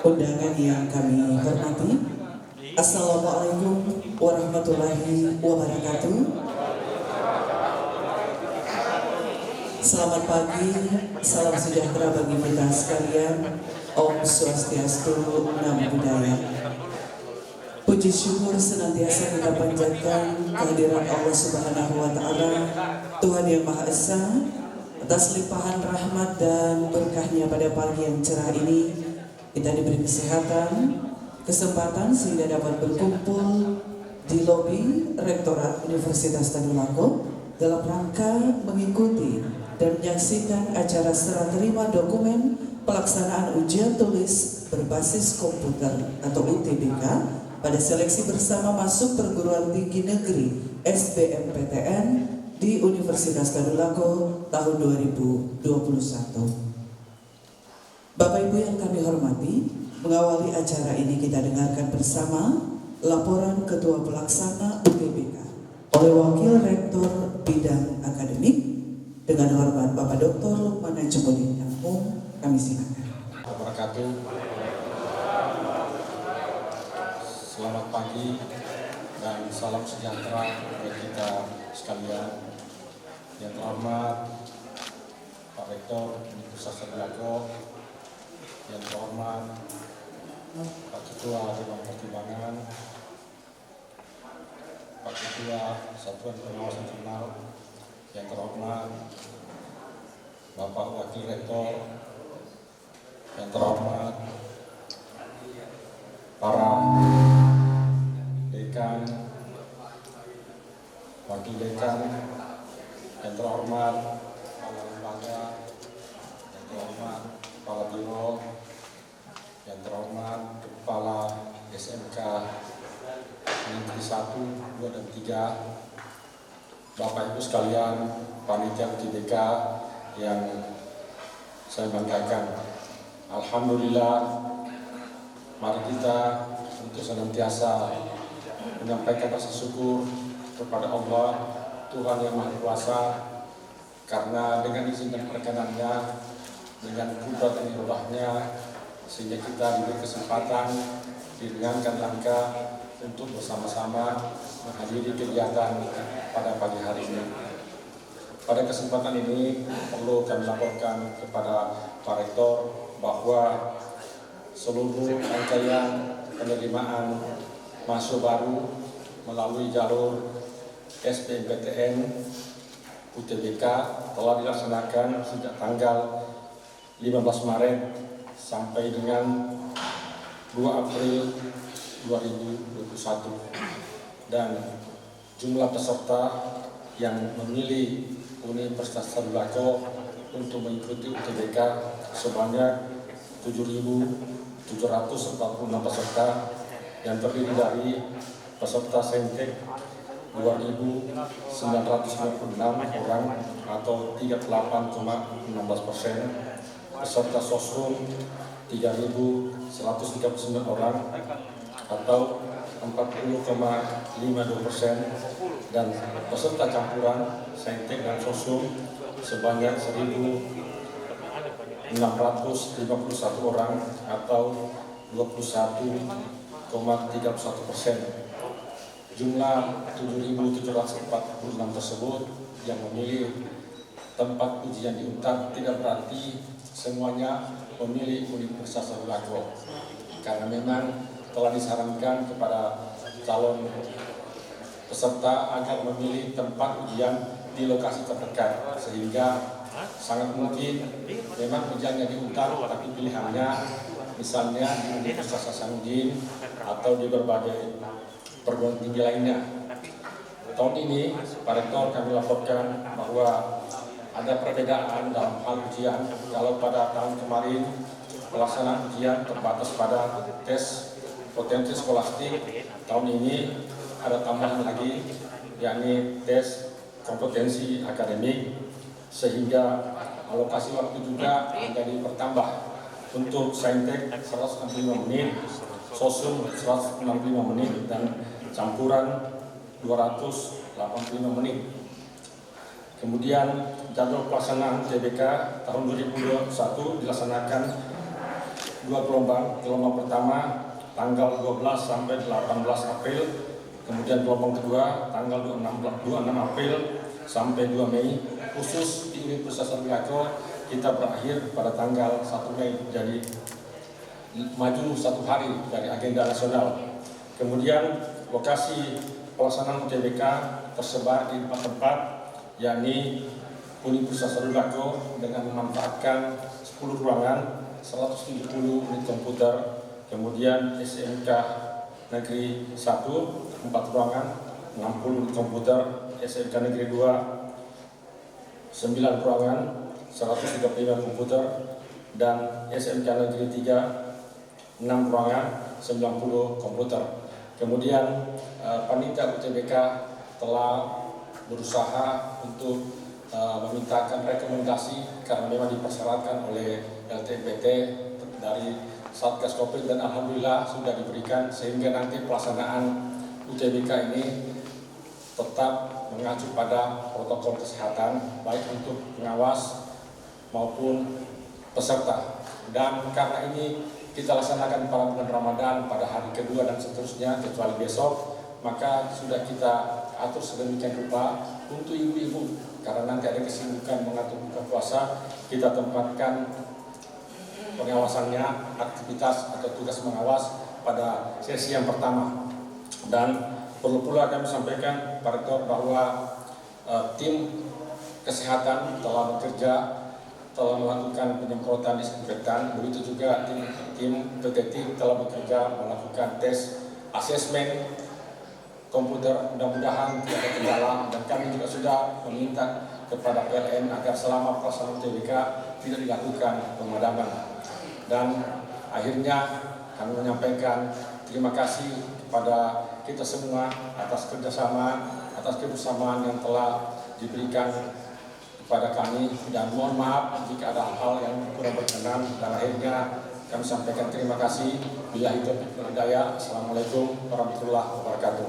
Undangan yang kami hormati, Assalamualaikum warahmatullahi wabarakatuh. Selamat pagi, salam sejahtera bagi kita sekalian. Om Swastiastu, Namo Buddhaya. Puji syukur senantiasa kita panjatkan kehadiran Allah Subhanahu wa Ta'ala, Tuhan yang Maha Esa, atas limpahan rahmat dan berkahnya pada pagi yang cerah ini. Kita diberi kesehatan, kesempatan sehingga dapat berkumpul di lobi Rektorat Universitas Tadulako dalam rangka mengikuti dan menyaksikan acara serah terima dokumen pelaksanaan ujian tulis berbasis komputer atau UTBK pada seleksi bersama masuk perguruan tinggi negeri SBMPTN di Universitas Tadulako tahun 2021. Bapak Ibu yang kami hormati, mengawali acara ini kita dengarkan bersama laporan Ketua Pelaksana UTBK oleh Wakil Rektor Bidang Akademik dengan hormat Bapak Dr. Lukman Najmuddin Ampung. Kami silakan. Wabarakatuh. Selamat pagi dan salam sejahtera bagi kita sekalian. Yang terhormat Pak Rektor Universitas Tadulako, yang terhormat Pak Ketua Dewan Pertimbangan, Pak Ketua Satuan Pengawasan Internal, yang terhormat Bapak Wakil Rektor, yang terhormat para dekan, wakil dekan, yang terhormat para lembaga, yang terhormat kepala biro, yang terhormat kepala SMK Negeri 1, 2, dan 3, Bapak Ibu sekalian, panitia UTBK yang saya banggakan. Alhamdulillah, mari kita untuk senantiasa menyampaikan rasa syukur kepada Allah, Tuhan yang Maha Kuasa, karena dengan izin dan perkenannya, dengan kudrat dan iradahnya, sehingga kita diberi kesempatan diringankan langkah untuk bersama-sama menghadiri kegiatan pada pagi hari ini. Pada kesempatan ini perlu kami laporkan kepada Pak Rektor bahwa seluruh rangkaian penerimaan mahasiswa baru melalui jalur SBMPTN UTBK telah dilaksanakan sejak tanggal 15 Maret sampai dengan 2 April 2021, dan jumlah peserta yang memilih Universitas Tadulako untuk mengikuti UTBK sebanyak 7.746 peserta yang terdiri dari peserta Saintek 2.996 orang atau 38,16%, peserta Sosum 3.139 orang atau 40,52%, dan peserta campuran Saintek dan Sosum sebanyak 1.651 orang atau 21,31%. Jumlah 7.746 tersebut yang memilih tempat ujian di UNTAD tidak berarti semuanya memilih Universitas Tadulako, karena memang telah disarankan kepada calon peserta agar memilih tempat ujian di lokasi terdekat, sehingga sangat mungkin memang ujiannya di UNTAD tapi pilihannya misalnya di Universitas Hasanuddin atau di berbagai perguruan tinggi lainnya. Tahun ini, Pak Rektor, kami laporkan bahwa ada perbedaan dalam hal ujian. Kalau pada tahun kemarin pelaksanaan ujian terbatas pada tes potensi skolastik, tahun ini ada tambahan lagi, yakni tes kompetensi akademik, sehingga alokasi waktu juga menjadi bertambah. Untuk Saintek 165 menit, Sosum 165 menit, dan campuran 285 menit. Kemudian jadwal pelaksanaan TBK tahun 2021 dilaksanakan dua gelombang. Gelombang pertama tanggal 12 sampai 18 April, kemudian gelombang kedua tanggal 26 April sampai 2 Mei. Khusus di Universitas Sarulako kita berakhir pada tanggal 1 Mei, jadi maju 1 hari dari agenda nasional. Kemudian lokasi pelaksanaan UTBK tersebar di 4 tempat, yakni Universitas Sarulako dengan memanfaatkan 10 ruangan, 170 unit komputer, kemudian SMK Negeri 1, 4 ruangan, 60 unit komputer, SMK Negeri 2, 9 ruangan, 135 komputer, dan SMK Negeri 3, 6 ruangan, 90 komputer. Kemudian panitia UTBK telah berusaha untuk memintakan rekomendasi karena memang dipersyaratkan oleh LTMPT dari Satgas Covid, dan alhamdulillah sudah diberikan, sehingga nanti pelaksanaan UTBK ini tetap mengacu pada protokol kesehatan baik untuk pengawas maupun peserta. Dan karena ini kita laksanakan pada bulan Ramadan pada hari kedua dan seterusnya kecuali besok, maka sudah kita atur sedemikian rupa untuk ibu-ibu, karena nanti ada kesibukan mengatur buka puasa, kita tempatkan pengawasannya, aktivitas atau tugas mengawas pada sesi yang pertama. Dan perlu pula kami sampaikan Pak Rektor bahwa tim kesehatan telah bekerja, telah melakukan penyemprotan disinfektan, begitu juga tim detektif telah bekerja melakukan tes asesmen komputer. Mudah-mudahan tidak ada kendala, dan kami juga sudah meminta kepada PLN agar selama pelaksanaan UTBK tidak dilakukan pemadaman. Dan akhirnya kami menyampaikan terima kasih kepada kita semua atas kerjasama, atas kebersamaan yang telah diberikan kepada kami, dan mohon maaf jika ada hal yang kurang berkenan, dan akhirnya kami sampaikan terima kasih. Billahi taufiq wal hidayah. Assalamualaikum warahmatullahi wabarakatuh.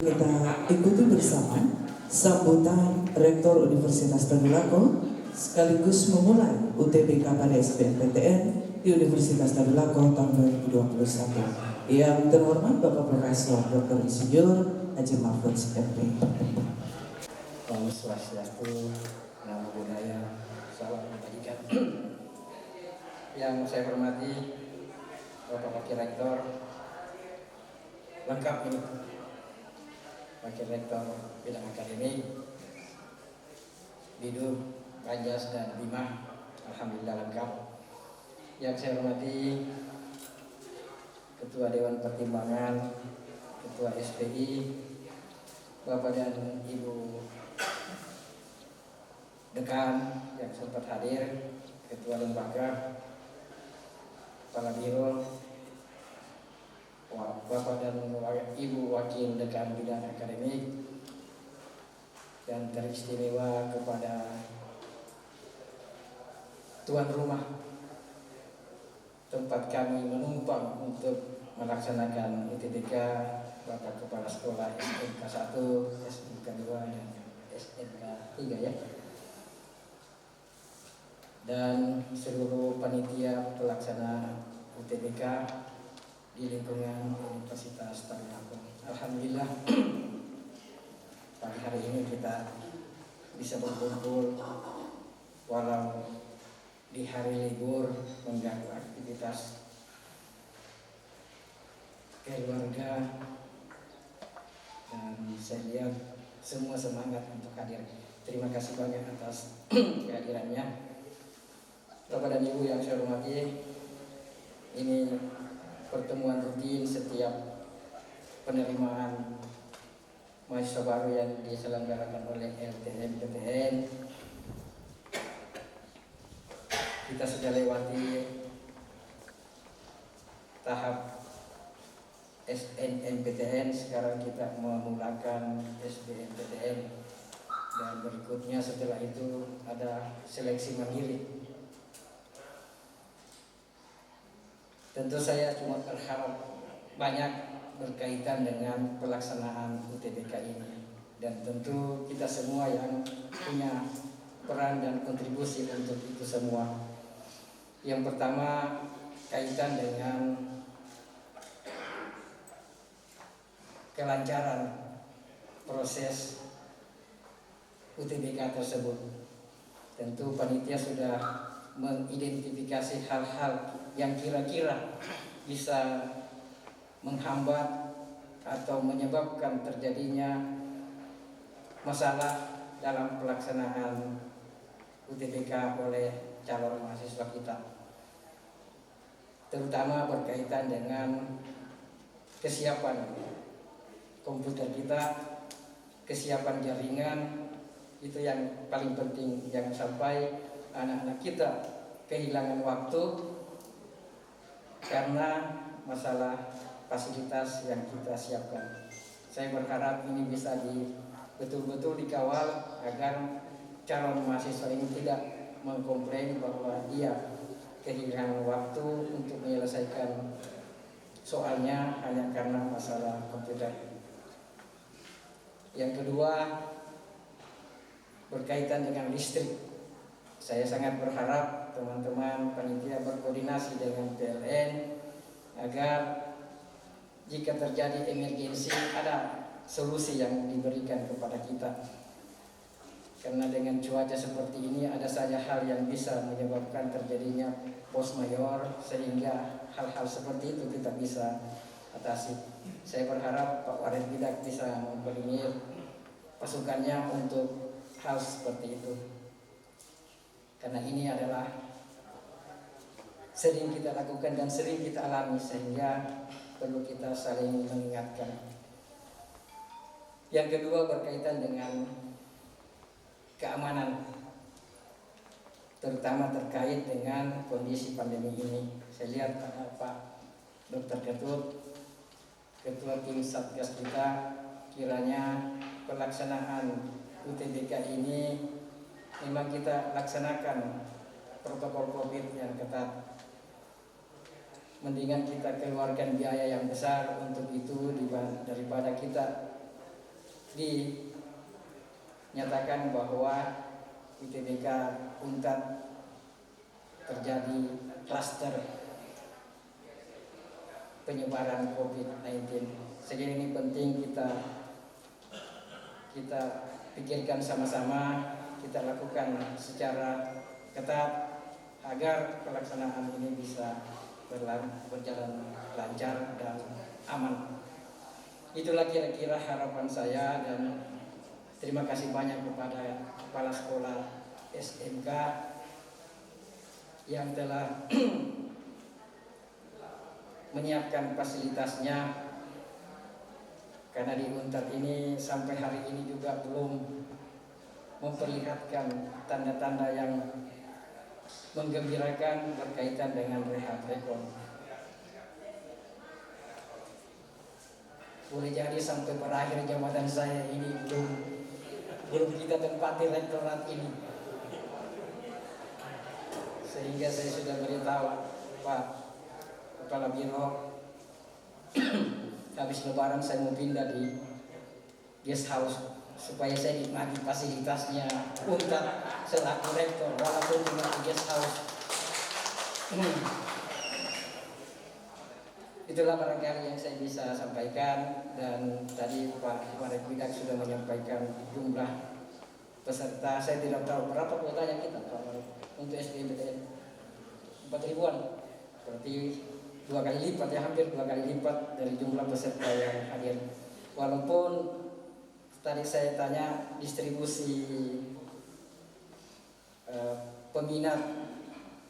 Kita ikuti bersama sambutan Rektor Universitas Tadulako sekaligus memulai UTBK pada SBMPTN di Universitas Tadulako tahun 2021. Yang terhormat Bapak Profesor Dr. Insinyur Haji Mahfudz MP. Om Swastiastu, Namo Buddhaya, salam kebajikan. Yang saya hormati Bapak Wakil Rektor, lengkap ini, Wakil Rektor bidang akademik, Bidum, Panjas, dan Bima, alhamdulillah lengkap. Yang saya hormati Ketua Dewan Pertimbangan, Ketua SPI, Bapak dan Ibu Dekan yang sempat hadir, Ketua Lembaga, Kepala Biro, Bapak dan Ibu Wakil Dekan Bidang Akademik, dan teristimewa kepada tuan rumah tempat kami menumpang untuk melaksanakan UTBK, Bapak Kepala Sekolah SMK 1, SMK 2, dan SMK 3 ya. Dan seluruh panitia pelaksana UTBK di lingkungan Universitas Tadulako. Alhamdulillah pagi hari ini kita bisa berkumpul walau di hari libur, mengganggu aktivitas keluarga, dan saya lihat semua semangat untuk hadir. Terima kasih banyak atas kehadirannya. Bapak dan Ibu yang saya hormati, ini pertemuan rutin setiap penerimaan mahasiswa baru yang diselenggarakan oleh LTMPTN. Kita sudah lewati tahap SNMPTN, sekarang kita memulakan SBMPTN, dan berikutnya setelah itu ada seleksi mandiri. Tentu saya cuma berharap banyak berkaitan dengan pelaksanaan UTBK ini, dan tentu kita semua yang punya peran dan kontribusi untuk itu semua. Yang pertama kaitan dengan kelancaran proses UTBK tersebut. Tentu panitia sudah mengidentifikasi hal-hal yang kira-kira bisa menghambat atau menyebabkan terjadinya masalah dalam pelaksanaan UTBK oleh calon mahasiswa kita, terutama berkaitan dengan kesiapan komputer kita, kesiapan jaringan. Itu yang paling penting, jangan sampai anak-anak kita kehilangan waktu karena masalah fasilitas yang kita siapkan. Saya berharap ini bisa betul-betul dikawal agar calon mahasiswa ini tidak mengkomplain bahwa dia kehilangan waktu untuk menyelesaikan soalnya hanya karena masalah komputer. Yang kedua berkaitan dengan listrik. Saya sangat berharap teman-teman panitia berkoordinasi dengan PLN agar jika terjadi emergensi ada solusi yang diberikan kepada kita. Karena dengan cuaca seperti ini ada saja hal yang bisa menyebabkan terjadinya force majeure, sehingga hal-hal seperti itu kita bisa atasi. Saya berharap Pak Warid Bidak bisa memperoleh pasukannya untuk hal seperti itu, karena ini adalah sering kita lakukan dan sering kita alami, sehingga perlu kita saling mengingatkan. Yang kedua berkaitan dengan keamanan, terutama terkait dengan kondisi pandemi ini. Saya lihat Pak Dr. Ketut, Ketua Tim Satgas kita, kiranya pelaksanaan UTBK ini memang kita laksanakan protokol COVID yang ketat. Mendingan kita keluarkan biaya yang besar untuk itu daripada kita dinyatakan bahwa UTBK UNTAD terjadi klaster penyebaran COVID-19. Sehingga ini penting kita pikirkan sama-sama, kita lakukan secara ketat agar pelaksanaan ini bisa berjalan lancar dan aman. Itulah kira-kira harapan saya, dan terima kasih banyak kepada Kepala Sekolah SMK yang telah menyiapkan fasilitasnya. Karena di UNTAD ini sampai hari ini juga belum memperlihatkan tanda-tanda yang menggembirakan berkaitan dengan rehab rekon. Boleh jadi sampai berakhir jabatan saya ini belum kita tempati rektorat ini. Sehingga saya sudah beritahu Pak Kepala Biro, habis lebaran saya mau pindah di guest house supaya saya nikmati fasilitasnya UNTAD selaku rektor walaupun cuma di guest house. Itulah barangkali yang saya bisa sampaikan, dan tadi Pak Warid Bidak sudah menyampaikan jumlah peserta. Saya tidak tahu berapa kuotanya kita Pak Warid untuk SBMPTN, 4.000-an, berarti 2 kali lipat ya, hampir 2 kali lipat dari jumlah peserta yang hadir. Walaupun tadi saya tanya distribusi peminat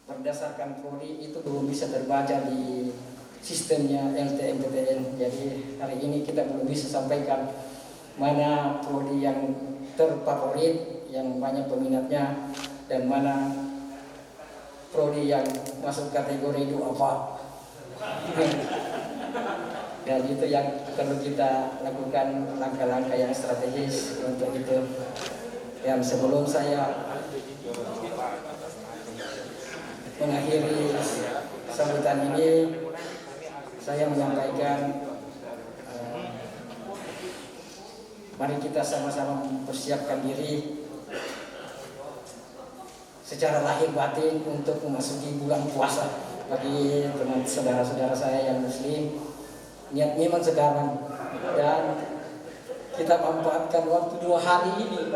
berdasarkan prodi itu belum bisa terbaca di sistemnya LTMPTN. Jadi hari ini kita belum bisa sampaikan mana prodi yang terfavorit, yang banyak peminatnya, dan mana prodi yang masuk kategori duafa. Dan itu yang perlu kita lakukan langkah-langkah yang strategis untuk itu. Dan sebelum saya mengakhiri sambutan ini, saya menyampaikan mari kita sama-sama mempersiapkan diri secara lahir batin untuk memasuki bulan puasa. Bagi teman saudara-saudara saya yang muslim, niat memang sekarang, dan kita manfaatkan waktu 2 hari ini.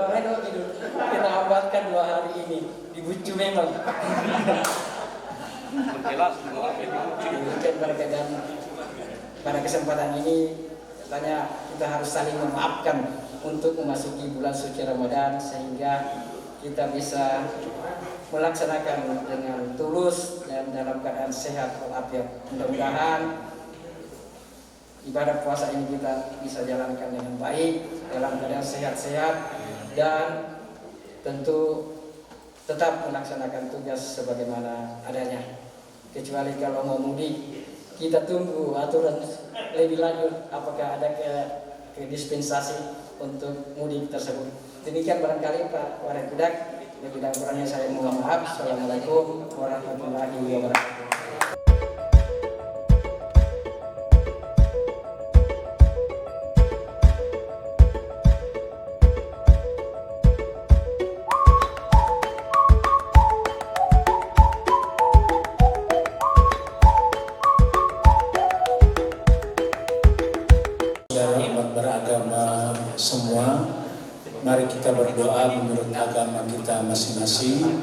Kita manfaatkan 2 hari ini dibucu memang. Dan pada kesempatan ini katanya kita harus saling memaafkan untuk memasuki bulan suci Ramadan, sehingga kita bisa melaksanakan dengan tulus dan dalam keadaan sehat walafiat. Mudah-mudahan ibadah puasa ini kita bisa jalankan dengan baik, dalam keadaan sehat-sehat, dan tentu tetap melaksanakan tugas sebagaimana adanya. Kecuali kalau mau mudik, kita tunggu aturan lebih lanjut apakah ada ke dispensasi untuk mudik tersebut. Demikian barangkali Pak Warid Budak. Lebih dan kurangnya saya mohon maaf. Assalamualaikum warahmatullahi wabarakatuh. Saudara umat beragama semua, mari kita berdoa menurut agama kita masing-masing.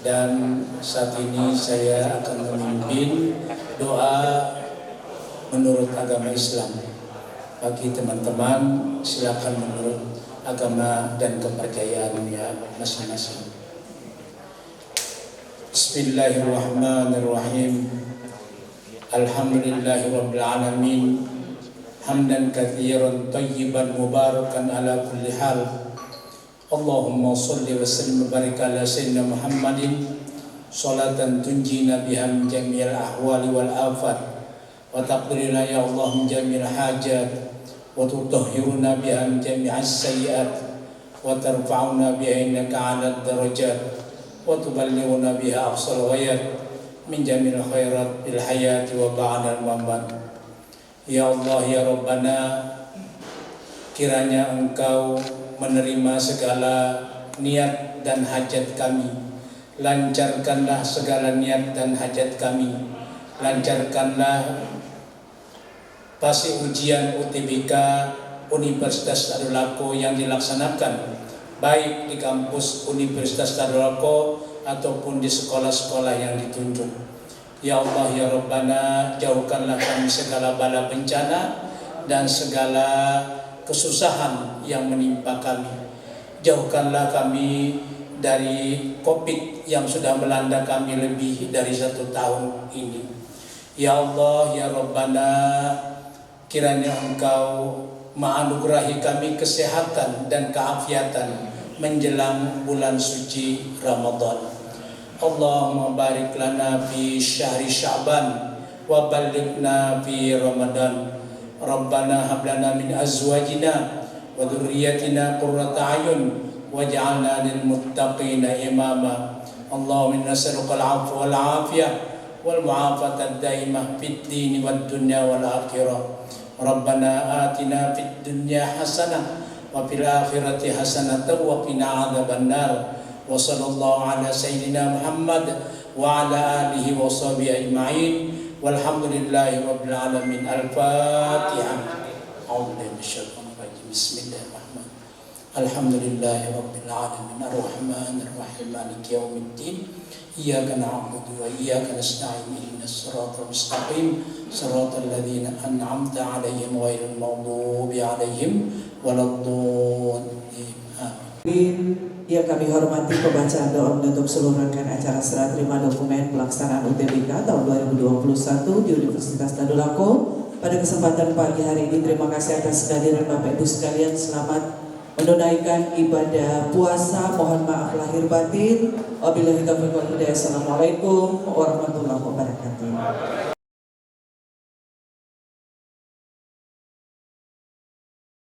Dan saat ini saya akan memimpin doa menurut agama Islam. Bagi teman-teman, silakan menurut agama dan kepercayaannya masing-masing. Bismillahirrahmanirrahim. Alhamdulillahirabbil alamin. Hamdan katsiran thayyiban mubarakan ala kulli hal. Allahumma shalli wa sallim wa barik ala sayyidina Muhammadin salatan tunjina biha min jami'il ahwali wal afat wa taqdirina ya Allah min jami'il hajat wa tutahhiruna biha min jami'is sayyi'at wa tarfa'una biha innaka 'alad darajat wa tuballighuna biha aqsal ghayat min jami'il khairat bil hayati wa ba'dal mamat. Ya Allah, ya Rabbana, kiranya Engkau menerima segala niat dan hajat kami. Lancarkanlah segala niat dan hajat kami. Lancarkanlah pasti ujian UTBK Universitas Tadulako yang dilaksanakan baik di kampus Universitas Tadulako ataupun di sekolah-sekolah yang ditunjuk. Ya Allah, ya Rabbana, jauhkanlah kami segala bala bencana dan segala kesusahan yang menimpa kami. Jauhkanlah kami dari COVID yang sudah melanda kami lebih dari 1 tahun ini. Ya Allah, ya Rabbana, kiranya Engkau menganugerahi kami kesehatan dan keafiatan menjelang bulan suci Ramadan. Allahumma barik lana fi syahri Sya'ban wa ballighna fi Ramadan. Rabbana hab lana min azwajina wa dhurriyyatina qurrata a'yun waj'alna lil muttaqina imama. Allahumma inna nas'aluka al-'afwa wal 'afiyah wal mu'afata ad-daimah fid din wad dunya wal akhirah. Rabbana atina fid dunya hasanah wa fil akhirati hasanah wa qina 'adzabannar. Wa sallallahu ala sayyidina Muhammad wa ala alihi wa sahbihi ajma'in. Walhamdulillahi rabbil alamin. Al-Fatihah. A'udzu billahi minasyaitonir rajim. Bismillahirrahmanirrahim. Alhamdulillahi rabbil alamin. Arrahmanir rahim. Maliki yaumiddin. Iyyaka na'budu wa iyyaka nasta'in. Ihdinas siratal mustaqim. Siratal ladzina an'amta 'alaihim ghairil maghdubi 'alaihim waladdallin. Amin. Yang kami hormati pembacaan doa menutup seluruh rangkaian acara serah terima dokumen pelaksanaan UTBK tahun 2021 di Universitas Tadulako. Pada kesempatan pagi hari ini, terima kasih atas kehadiran Bapak Ibu sekalian. Selamat menunaikan ibadah puasa. Mohon maaf lahir batin. Wabillahi taufiq wal hidayah. Assalamualaikum warahmatullahi wabarakatuh.